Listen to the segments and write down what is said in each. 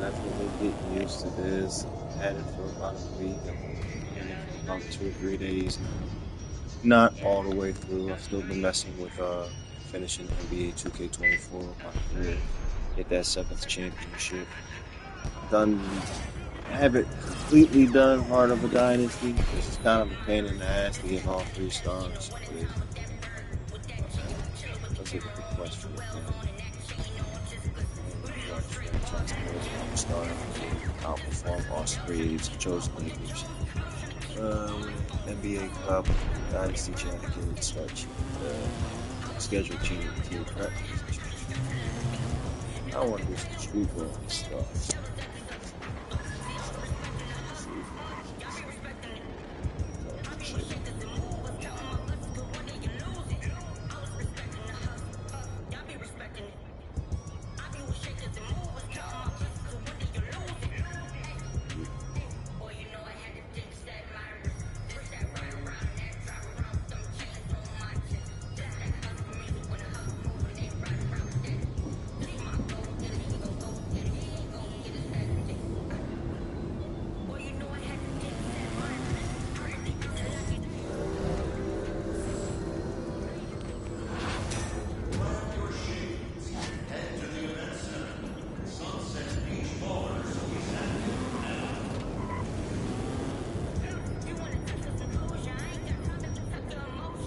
Definitely getting used to this. Had it for about a week. I've been playing it for about 2 or 3 days now. Not all the way through. I've still been messing with finishing NBA 2K24 with my career. Get that seventh championship. Done. I haven't completely done Heart of a Dynasty because it's kind of a pain in the ass to get all 3 stars. But does it with the quest for the crown. And enjoying the franchise players and all-star effort to outperform all grades and chosen leaders. Winning NBA Cup, Dynasty Champions, scheduled team practice. I want to do some street ball stuff.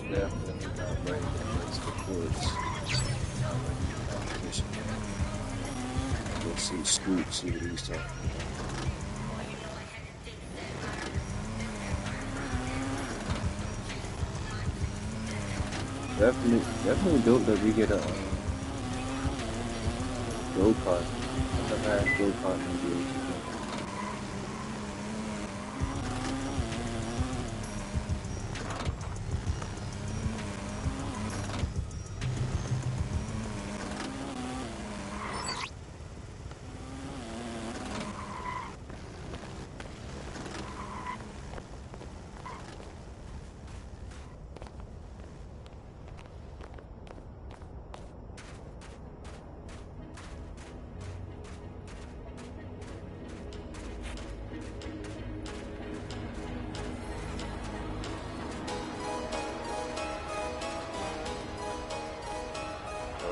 Definitely not ready to face the courts. Not ready for competition. Go see Scoot, see what he's talking about. Definitely dope that we get a go kart. I've never had go kart in NBA.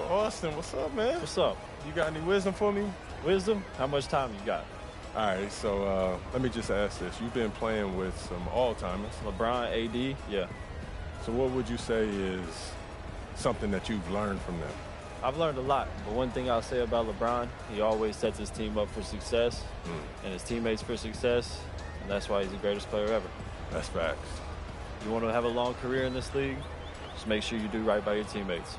Austin, what's up, man? What's up? You got any wisdom for me? Wisdom? How much time you got? All right, so let me just ask this. You've been playing with some all-timers. LeBron, AD, yeah. So what would you say is something that you've learned from them? I've learned a lot, but one thing I'll say about LeBron, he always sets his team up for success and his teammates for success, and that's why he's the greatest player ever. That's facts. You want to have a long career in this league, just make sure you do right by your teammates.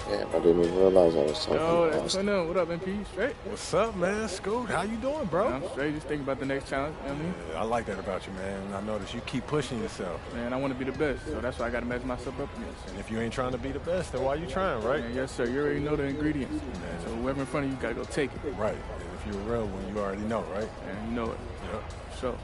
Damn, I didn't even realize I was talking Yo, to that's Austin. going on. What up, MP? Straight? What's up, man? Scoot, how you doing, bro? I'm straight. Just thinking about the next challenge. You know what I mean? Yeah, I like that about you, man. I notice you keep pushing yourself. Man, I want to be the best, so that's why I got to measure myself up against. And if you ain't trying to be the best, then why you trying, right? Man, yes, sir. You already know the ingredients. Man. So whoever in front of you, got to go take it. Right. And if you're a real one, you already know, right? And you know it. Yep. So.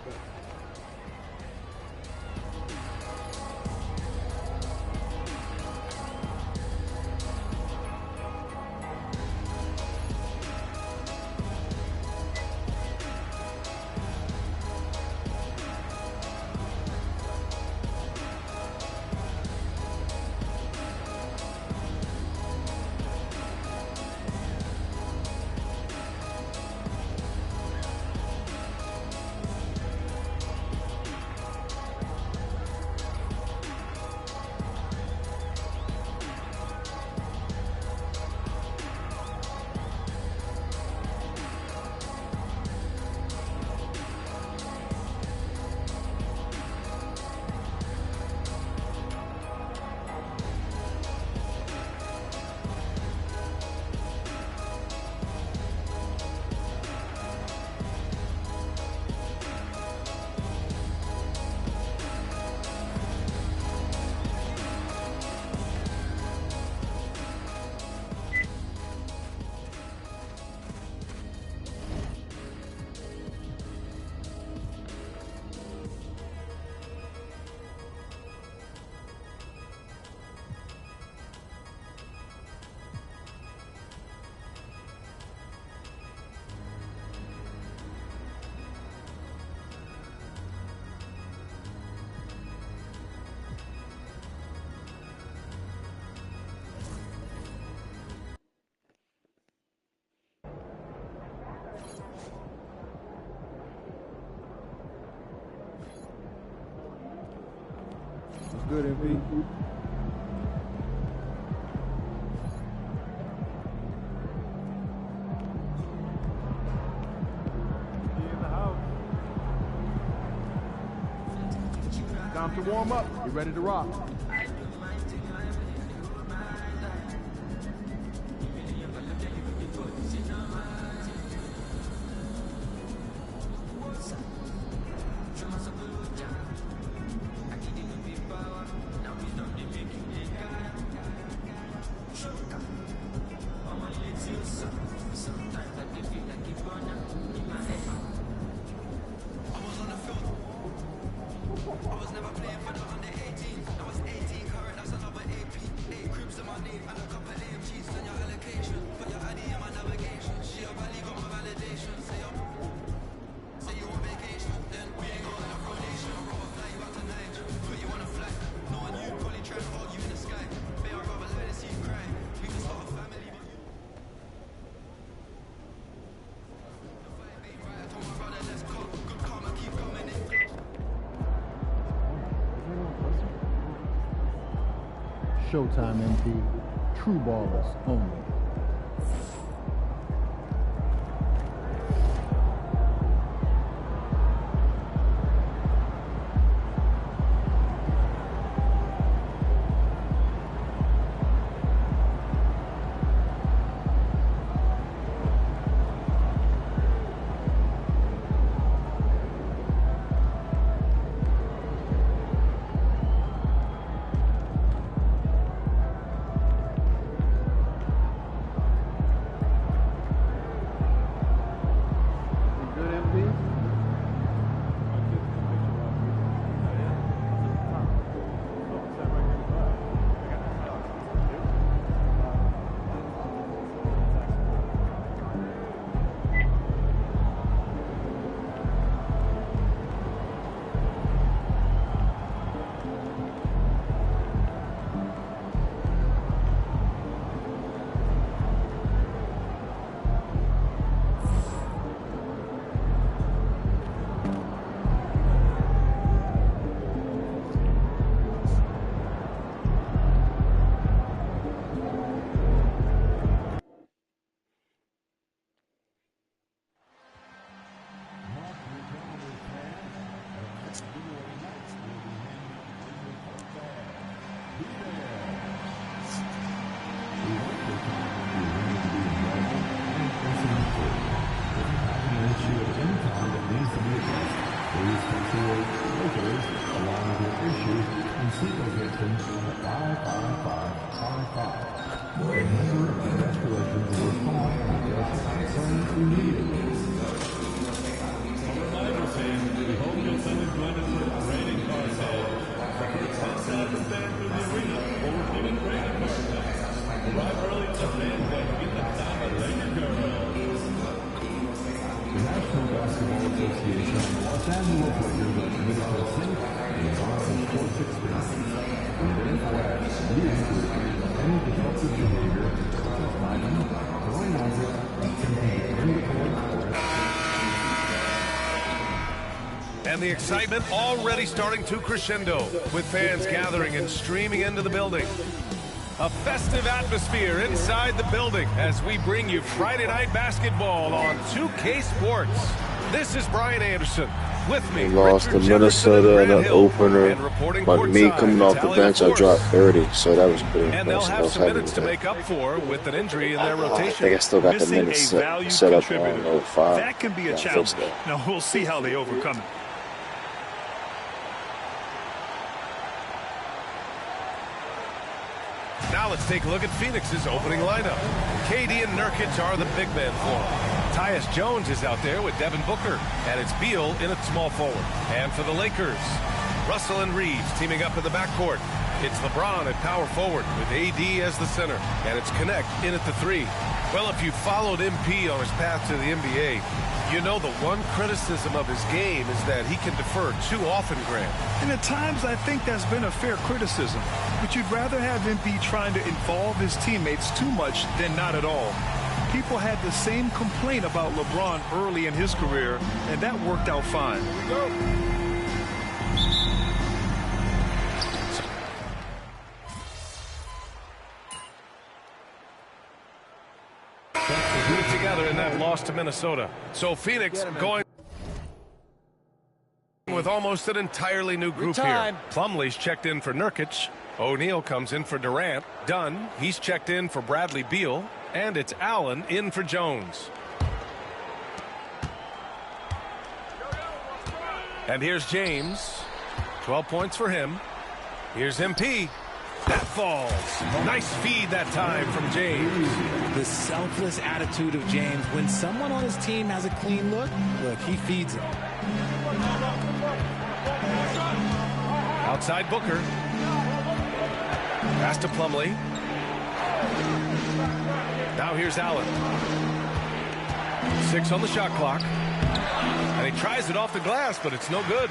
good, MP? Time to warm up. Get ready to rock. Showtime, MP. True ballers only. And the excitement already starting to crescendo, with fans gathering and streaming into the building. A festive atmosphere inside the building as we bring you Friday Night Basketball on 2K Sports. This is Brian Anderson. With me, we lost to Minnesota in the opener, but me coming off the bench, I dropped 30, so that was pretty impressive. And they'll have some minutes to make up for with an injury in their rotation. I think I still got the minutes set up on 05. That can be a challenge. Now we'll see how they overcome it. Now let's take a look at Phoenix's opening lineup. KD and Nurkic are the big men for him. Tyus Jones is out there with Devin Booker, and it's Beal in at small forward. And for the Lakers, Russell and Reeves teaming up in the backcourt. It's LeBron at power forward with AD as the center, and it's Connect in at the 3. Well, if you followed MP on his path to the NBA, you know the one criticism of his game is that he can defer too often, Grant. And at times I think that's been a fair criticism. But you'd rather have MP trying to involve his teammates too much than not at all. People had the same complaint about LeBron early in his career, and that worked out fine. lost to Minnesota. So Phoenix going with almost an entirely new group here. Plumlee's checked in for Nurkic. O'Neal comes in for Durant. Dunn, he's checked in for Bradley Beal. And it's Allen in for Jones. And here's James. 12 points for him. Here's MP. That falls. Nice feed that time from James. The selfless attitude of James. When someone on his team has a clean look, he feeds it. Outside Booker. Pass to Plumlee. Now here's Allen. 6 on the shot clock. And he tries it off the glass, but it's no good.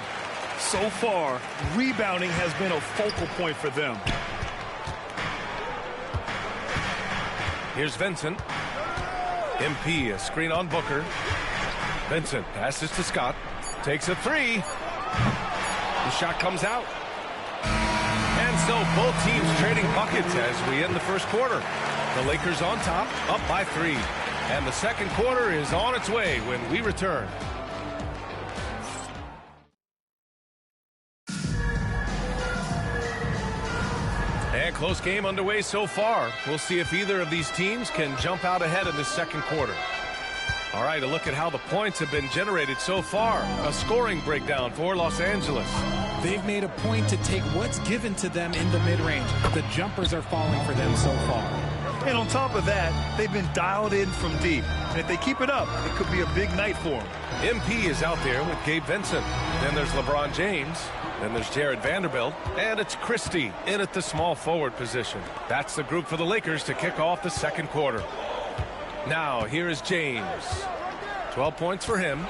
So far, rebounding has been a focal point for them. Here's Vincent. MP, a screen on Booker. Vincent passes to Scott. Takes a 3. The shot comes out. And so both teams trading buckets as we end the first quarter. The Lakers on top, up by 3. And the second quarter is on its way when we return. And close game underway so far. We'll see if either of these teams can jump out ahead in this second quarter. All right, a look at how the points have been generated so far. A scoring breakdown for Los Angeles. They've made a point to take what's given to them in the mid-range. The jumpers are falling for them so far. And on top of that, they've been dialed in from deep. And if they keep it up, it could be a big night for them. MP is out there with Gabe Vincent. Then there's LeBron James. Then there's Jared Vanderbilt. And it's Christie in at the small forward position. That's the group for the Lakers to kick off the second quarter. Now, here is James. 12 points for him.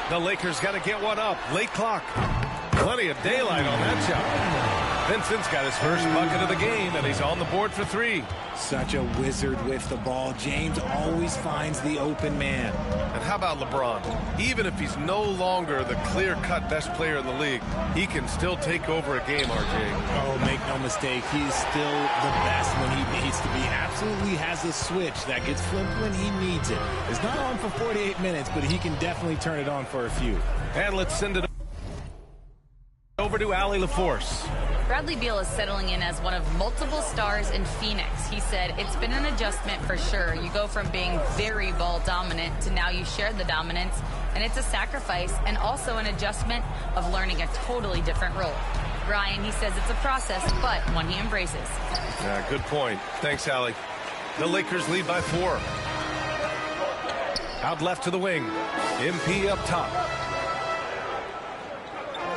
The Lakers got to get one up. Late clock. Plenty of daylight on that shot. Vincent's got his first bucket of the game, and he's on the board for 3. Such a wizard with the ball. James always finds the open man. And how about LeBron? Even if he's no longer the clear-cut best player in the league, he can still take over a game, RJ. Oh, make no mistake, he's still the best when he needs to be. Absolutely has a switch that gets flipped when he needs it. It's not on for 48 minutes, but he can definitely turn it on for a few. And let's send it over to Allie LaForce. Bradley Beal is settling in as one of multiple stars in Phoenix. He said, it's been an adjustment for sure. You go from being very ball dominant to now you share the dominance, and it's a sacrifice and also an adjustment of learning a totally different role. Brian, he says it's a process, but one he embraces. Yeah, good point. Thanks, Allie. The Lakers lead by 4. Out left to the wing. MP up top.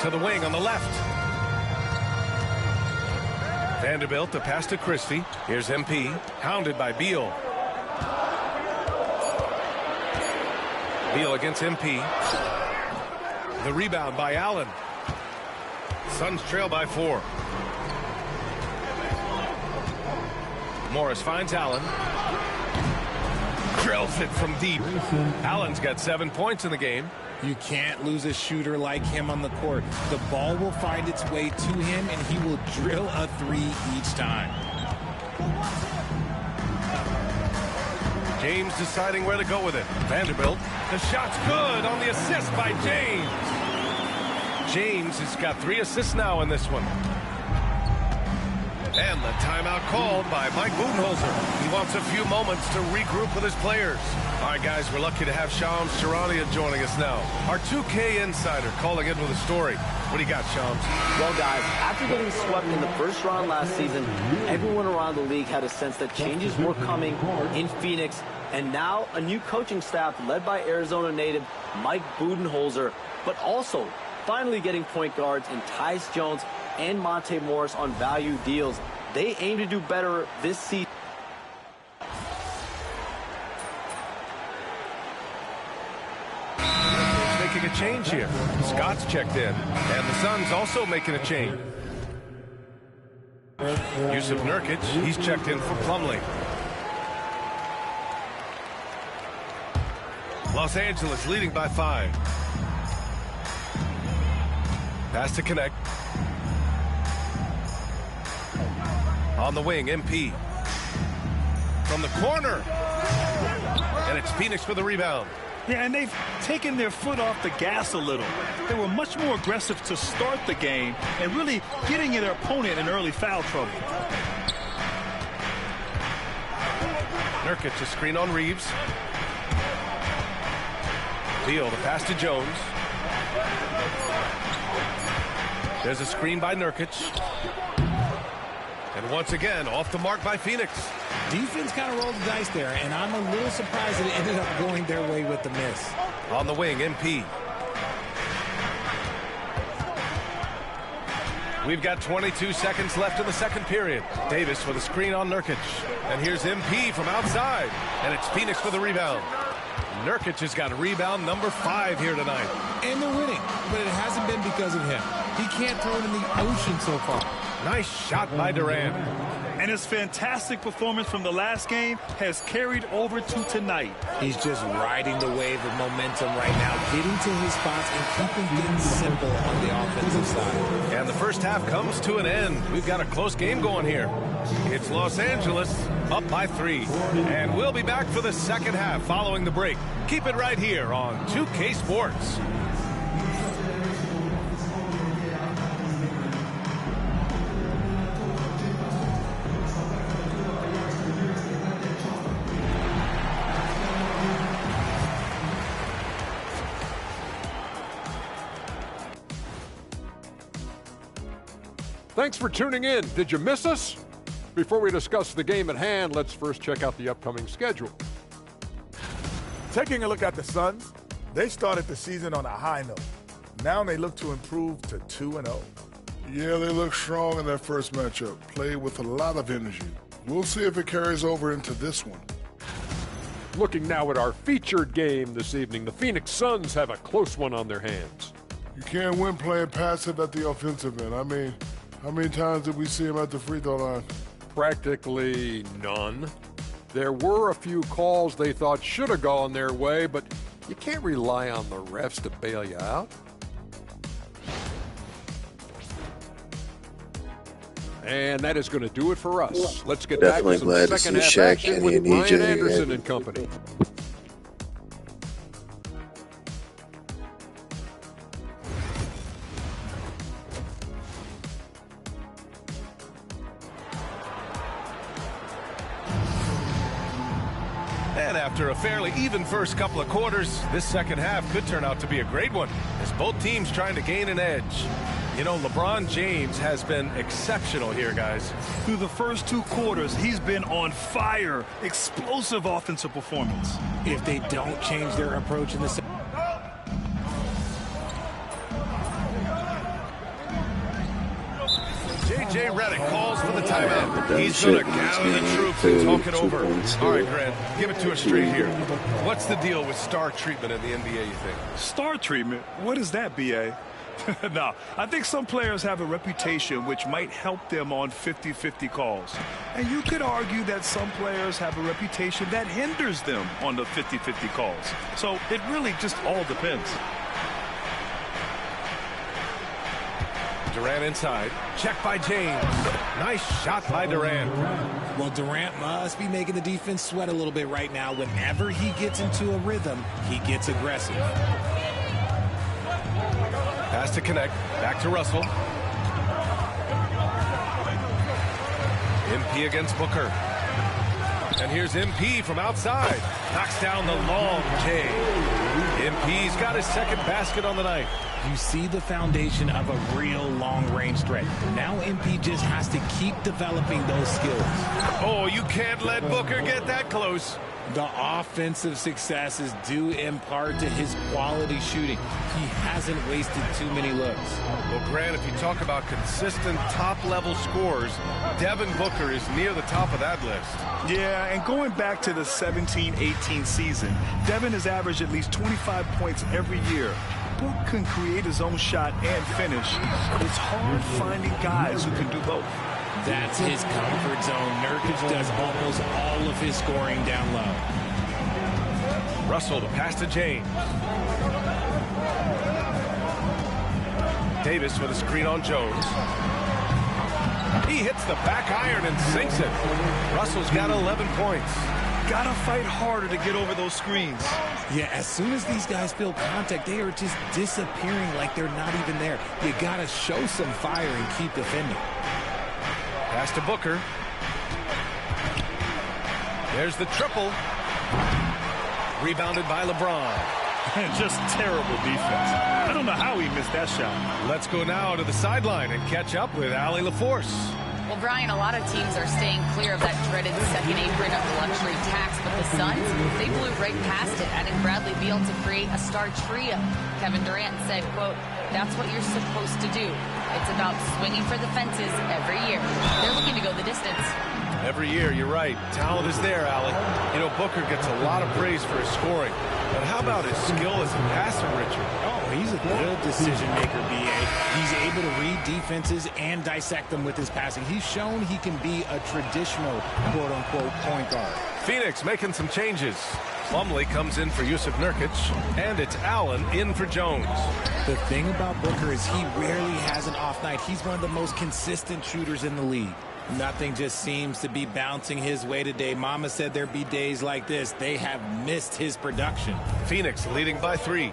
To the wing on the left. Vanderbilt, the pass to Christie. Here's MP, hounded by Beal. Beal against MP. The rebound by Allen. Suns trail by 4. Morris finds Allen. Drills it from deep. Allen's got 7 points in the game. You can't lose a shooter like him on the court. The ball will find its way to him, and he will drill a 3 each time. James deciding where to go with it. Vanderbilt. The shot's good on the assist by James. James has got 3 assists now in this one. And the timeout called by Mike Budenholzer. He wants a few moments to regroup with his players. All right, guys, we're lucky to have Shams Charania joining us now. Our 2K insider calling in with a story. What do you got, Shams? Well, guys, after getting swept in the first round last season, everyone around the league had a sense that changes were coming in Phoenix. And now a new coaching staff led by Arizona native Mike Budenholzer, but also finally getting point guards in Tyus Jones and Monte Morris on value deals. They aim to do better this season. Making a change here. Scott's checked in, and the Suns also making a change. Yusuf Nurkic, he's checked in for Plumlee. Los Angeles leading by 5. Pass to connect. On the wing, MP. From the corner. And it's Phoenix for the rebound. Yeah, and they've taken their foot off the gas a little. They were much more aggressive to start the game and really getting their opponent in early foul trouble. Nurkic to screen on Reeves. Beal the pass to Jones. There's a screen by Nurkic. And once again, off the mark by Phoenix. Defense kind of rolled the dice there, and I'm a little surprised that it ended up going their way with the miss. On the wing, MP. We've got 22 seconds left in the second period. Davis with a screen on Nurkic. And here's MP from outside. And it's Phoenix for the rebound. Nurkic has got rebound number 5 here tonight. And they're winning, but it hasn't been because of him. He can't throw it in the ocean so far. Nice shot by Durant. And his fantastic performance from the last game has carried over to tonight. He's just riding the wave of momentum right now, getting to his spots and keeping things simple on the offensive side. And the first half comes to an end. We've got a close game going here. It's Los Angeles up by 3. And we'll be back for the second half following the break. Keep it right here on 2K Sports. Thanks for tuning in. Did you miss us? Before we discuss the game at hand, let's first check out the upcoming schedule. Taking a look at the Suns, they started the season on a high note. Now they look to improve to 2-0. Yeah, they look strong in their first matchup. Played with a lot of energy. We'll see if it carries over into this one. Looking now at our featured game this evening, the Phoenix Suns have a close one on their hands. You can't win playing passive at the offensive end. I mean, how many times did we see him at the free throw line? Practically none. There were a few calls they thought should have gone their way, but you can't rely on the refs to bail you out. And that is going to do it for us. Let's get Definitely back to glad some to second see half Shaq action and with EJ Brian Anderson again. and company. And after a fairly even first couple of quarters, this second half could turn out to be a great one, as both teams trying to gain an edge. You know, LeBron James has been exceptional here, guys. Through the first 2 quarters, he's been on fire. Explosive offensive performance. If they don't change their approach in the J.J. Redick calls for the timeout. He's going to gather the troops and talk it over. All right, Grant, give it to us straight here. What's the deal with star treatment in the NBA, you think? Star treatment? What is that, B.A.? No, I think some players have a reputation which might help them on 50-50 calls. And you could argue that some players have a reputation that hinders them on the 50-50 calls. So it really just all depends. Durant inside. Check by James. Nice shot by Durant. Well, Durant must be making the defense sweat a little bit right now. Whenever he gets into a rhythm, he gets aggressive. Pass to connect. Back to Russell. MP against Booker. And here's MP from outside. Knocks down the long J. MP's got his second basket on the night. You see the foundation of a real long-range threat. Now MP just has to keep developing those skills. Oh, you can't let Booker get that close. The offensive success is due in part to his quality shooting. He hasn't wasted too many looks. Well, Grant, if you talk about consistent top-level scores, Devin Booker is near the top of that list. Yeah, and going back to the 17-18 season, Devin has averaged at least 25 points every year. Book can create his own shot and finish. It's hard finding guys who can do both. That's his comfort zone. Nurkic does almost all of his scoring down low. Russell, the pass to James. Davis with a screen on Jones. He hits the back iron and sinks it. Russell's got 11 points. got to fight harder to get over those screens. Yeah, as soon as these guys feel contact, they are just disappearing like they're not even there. You got to show some fire and keep defending. Pass to Booker. There's the triple. Rebounded by LeBron. Just terrible defense. I don't know how he missed that shot. Let's go now to the sideline and catch up with Allie LaForce. Well, Brian, a lot of teams are staying clear of that dreaded second apron of luxury tax, but the Suns, they blew right past it, adding Bradley Beal to create a star trio. Kevin Durant said, quote, "That's what you're supposed to do. It's about swinging for the fences every year." They're looking to go the distance. Every year, you're right. Talent is there, Allie. You know, Booker gets a lot of praise for his scoring. But how about his skill as a passer, Richard? Oh, he's a good decision maker, B.A. He's able to read defenses and dissect them with his passing. He's shown he can be a traditional, quote-unquote, point guard. Phoenix making some changes. Plumlee comes in for Yusuf Nurkic, and it's Allen in for Jones. The thing about Booker is he rarely has an off night. He's one of the most consistent shooters in the league. Nothing just seems to be bouncing his way today. Mama said there'd be days like this. They have missed his production. Phoenix leading by 3.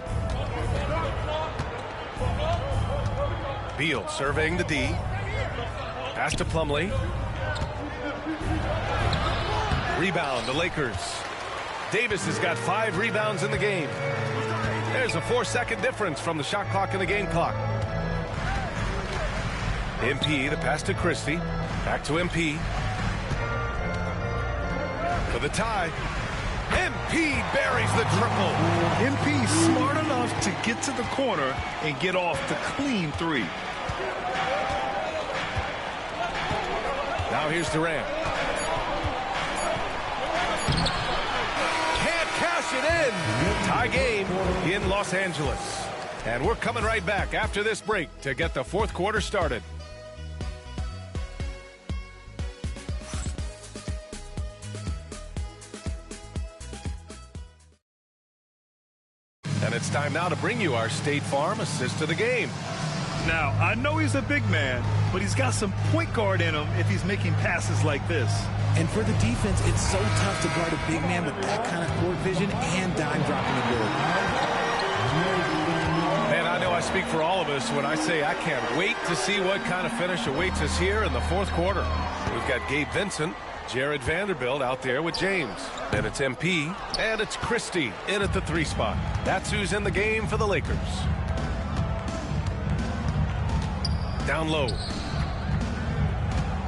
Beal surveying the D. Pass to Plumlee. Rebound, the Lakers. Davis has got 5 rebounds in the game. There's a 4-second difference from the shot clock and the game clock. MP, the pass to Christie. Back to MP. For the tie. MP buries the triple. MP smart enough to get to the corner and get off the clean 3. Now here's Durant. Can't cash it in. Tie game in Los Angeles. And we're coming right back after this break to get the fourth quarter started. And it's time now to bring you our State Farm assist of the game. Now, I know he's a big man, but he's got some point guard in him if he's making passes like this. And for the defense, it's so tough to guard a big man with that kind of court vision and dime dropping ability. Man, I know I speak for all of us when I say I can't wait to see what kind of finish awaits us here in the fourth quarter. We've got Gabe Vincent, Jared Vanderbilt out there with James. Then it's MP, and it's Christie in at the 3 spot. That's who's in the game for the Lakers. Down low.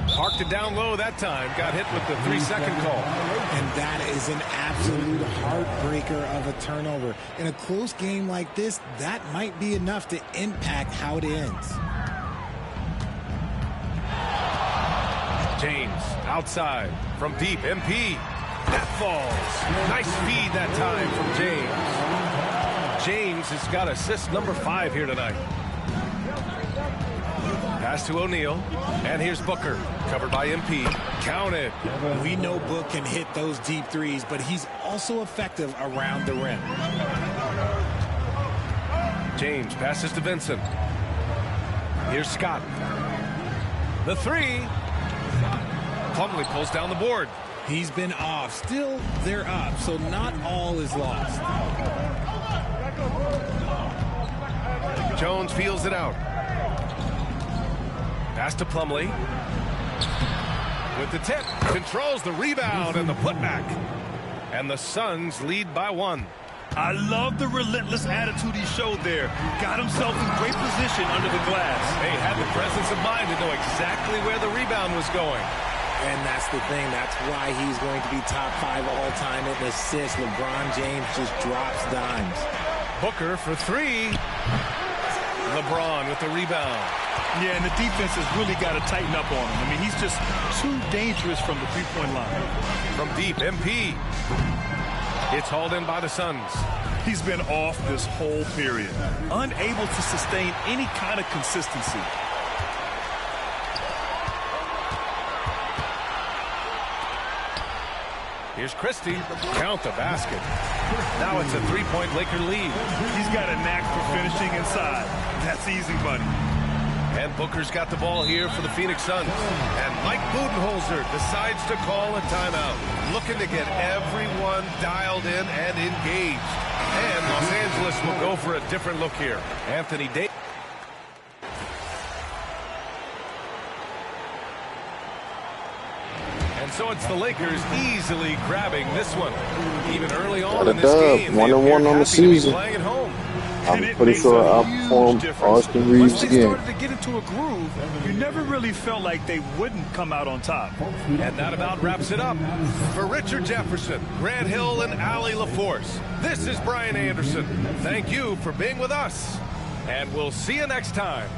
Parked it down low that time. Got hit with the 3-second call. And that is an absolute heartbreaker of a turnover. In a close game like this, that might be enough to impact how it ends. James outside from deep. MP. That falls. Nice feed that time from James. James has got assist number 5 here tonight. Pass to O'Neal. And here's Booker. Covered by MP. Counted. We know Book can hit those deep threes, but he's also effective around the rim. James passes to Vincent. Here's Scott. The 3. Plumlee pulls down the board. He's been off. Still, they're up, so not all is lost. Jones feels it out. Pass to Plumlee. With the tip. Controls the rebound and the putback. And the Suns lead by 1. I love the relentless attitude he showed there. Got himself in great position under the glass. They had the presence of mind to know exactly where the rebound was going. And that's the thing. That's why he's going to be top 5 all-time in assists. LeBron James just drops dimes. Booker for 3. LeBron with the rebound. Yeah, and the defense has really got to tighten up on him. I mean, he's just too dangerous from the three-point line. From deep, MP. It's hauled in by the Suns. He's been off this whole period. Unable to sustain any kind of consistency. Here's Christie. Count the basket. Now it's a 3-point Laker lead. He's got a knack for finishing inside. That's easy money. And Booker's got the ball here for the Phoenix Suns. And Mike Budenholzer decides to call a timeout, looking to get everyone dialed in and engaged. And Los Angeles will go for a different look here. Anthony Davis. And so it's the Lakers easily grabbing this one. Even early on in this game, they appeared happy to be playing at home. I'm pretty sure I'll outperform Austin Reeves Once they again. started to get into a groove, you never really felt like they wouldn't come out on top. And that about wraps it up. For Richard Jefferson, Grant Hill, and Allie LaForce, this is Brian Anderson. Thank you for being with us, and we'll see you next time.